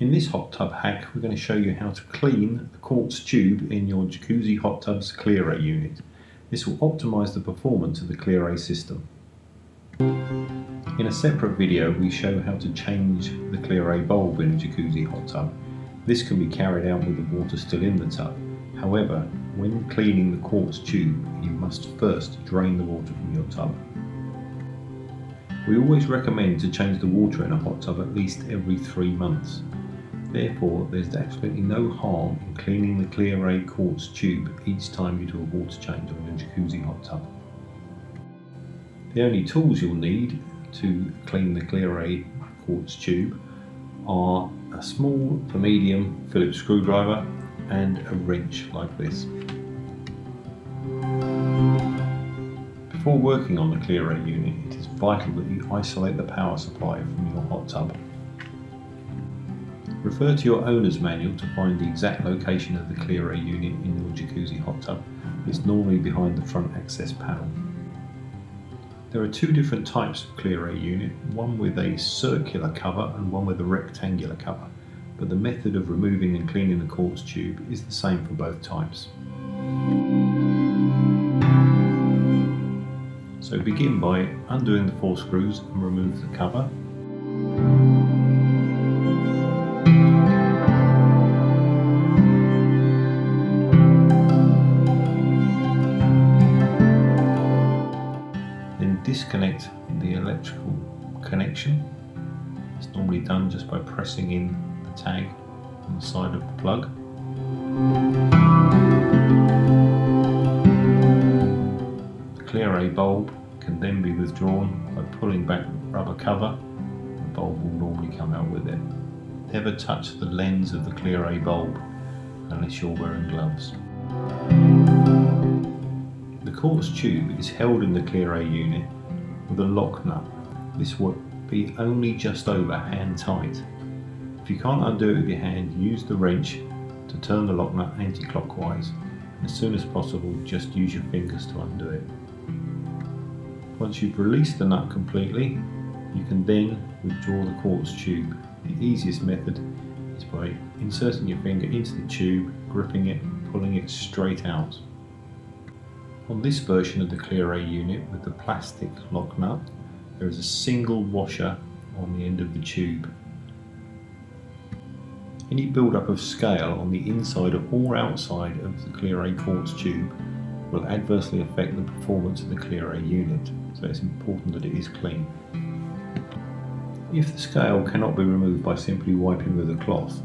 In this hot tub hack, we're going to show you how to clean the quartz tube in your Jacuzzi Hot Tub's ClearRay unit. This will optimise the performance of the ClearRay system. In a separate video, we show how to change the ClearRay bulb in a Jacuzzi Hot Tub. This can be carried out with the water still in the tub. However, when cleaning the quartz tube, you must first drain the water from your tub. We always recommend to change the water in a hot tub at least every 3 months. Therefore, there's absolutely no harm in cleaning the ClearRay Quartz Tube each time you do a water change on your Jacuzzi Hot Tub. The only tools you'll need to clean the ClearRay Quartz Tube are a small to medium Phillips screwdriver and a wrench like this. Before working on the ClearRay unit, it is vital that you isolate the power supply from your hot tub. Refer to your owner's manual to find the exact location of the ClearRay unit in your Jacuzzi Hot Tub. It's normally behind the front access panel. There are 2 different types of ClearRay unit, one with a circular cover and one with a rectangular cover, but the method of removing and cleaning the quartz tube is the same for both types. So begin by undoing the 4 screws and remove the cover. Then disconnect the electrical connection. It's normally done just by pressing in the tag on the side of the plug. The ClearRay bulb can then be withdrawn by pulling back the rubber cover. The bulb will normally come out with it. Never touch the lens of the ClearRay bulb unless you're wearing gloves. The quartz tube is held in the ClearRay unit with a lock nut. This will be only just over hand tight. If you can't undo it with your hand, use the wrench to turn the lock nut anti-clockwise. As soon as possible, just use your fingers to undo it. Once you've released the nut completely, you can then withdraw the quartz tube. The easiest method is by inserting your finger into the tube, gripping it and pulling it straight out. On this version of the ClearRay unit with the plastic lock nut, there is a single washer on the end of the tube. Any build-up of scale on the inside or outside of the ClearRay quartz tube will adversely affect the performance of the ClearRay unit, so it's important that it is clean. If the scale cannot be removed by simply wiping with a cloth,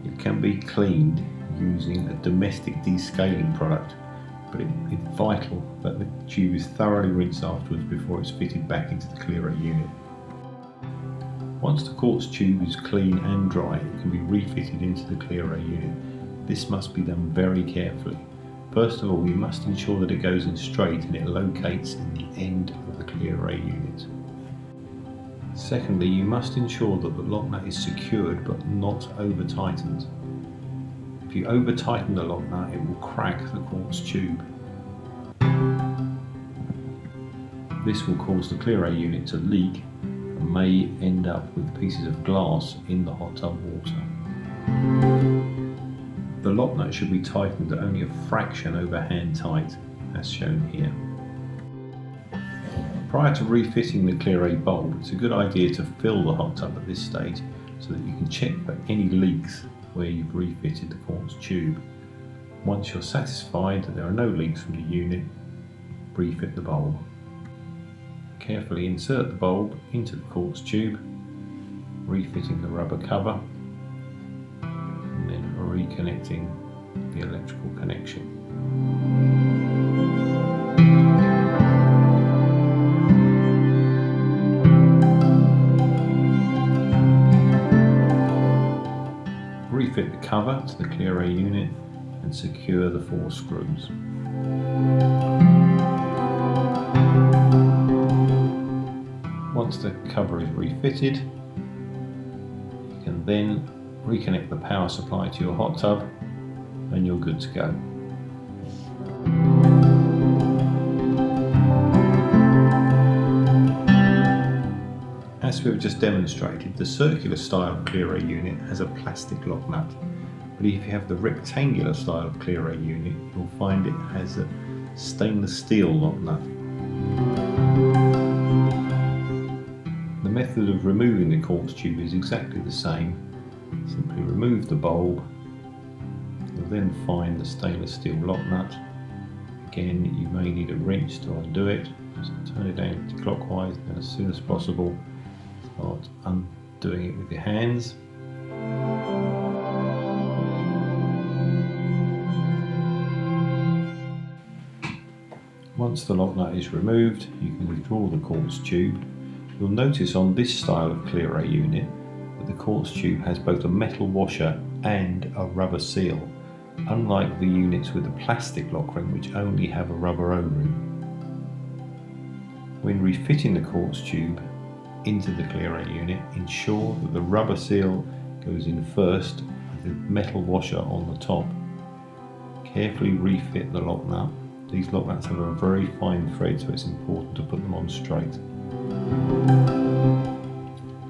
it can be cleaned using a domestic descaling product, but it's vital that the tube is thoroughly rinsed afterwards before it's fitted back into the ClearRay unit. Once the quartz tube is clean and dry, it can be refitted into the ClearRay unit. This must be done very carefully. First of all, you must ensure that it goes in straight and it locates in the end of the ClearRay unit. Secondly, you must ensure that the lock nut is secured but not over tightened. If you over tighten the lock nut, it will crack the quartz tube. This will cause the ClearRay unit to leak and may end up with pieces of glass in the hot tub water. The lock nut should be tightened at only a fraction over hand tight, as shown here. Prior to refitting the ClearRay bulb, it's a good idea to fill the hot tub at this stage so that you can check for any leaks where you've refitted the quartz tube. Once you're satisfied that there are no leaks from the unit, refit the bulb. Carefully insert the bulb into the quartz tube, refitting the rubber cover, and then reconnecting the electrical connection. Refit the cover to the ClearRay unit and secure the 4 screws. Once the cover is refitted, you can then reconnect the power supply to your hot tub and you're good to go. As we've just demonstrated, the circular style ClearRay unit has a plastic lock nut, but if you have the rectangular style ClearRay unit, you'll find it has a stainless steel lock nut. The method of removing the quartz tube is exactly the same. Simply remove the bulb. You'll then find the stainless steel lock nut. Again, you may need a wrench to undo it. Just turn it anti-clockwise, and as soon as possible start undoing it with your hands. Once the lock nut is removed, you can withdraw the quartz tube. You'll notice on this style of ClearRay unit that the quartz tube has both a metal washer and a rubber seal, unlike the units with the plastic lock ring which only have a rubber O-ring. When refitting the quartz tube into the ClearRay unit, ensure that the rubber seal goes in first with the metal washer on the top. Carefully refit the lock nut. These lock nuts have a very fine thread, so it's important to put them on straight.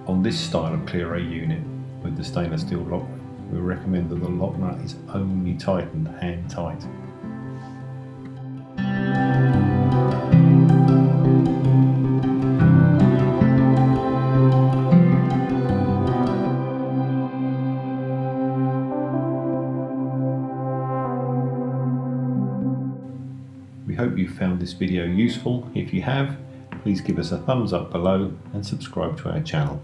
On this style of ClearRay unit with the stainless steel lock, we recommend that the lock nut is only tightened hand tight. We hope you found this video useful. If you have, please give us a thumbs up below and subscribe to our channel.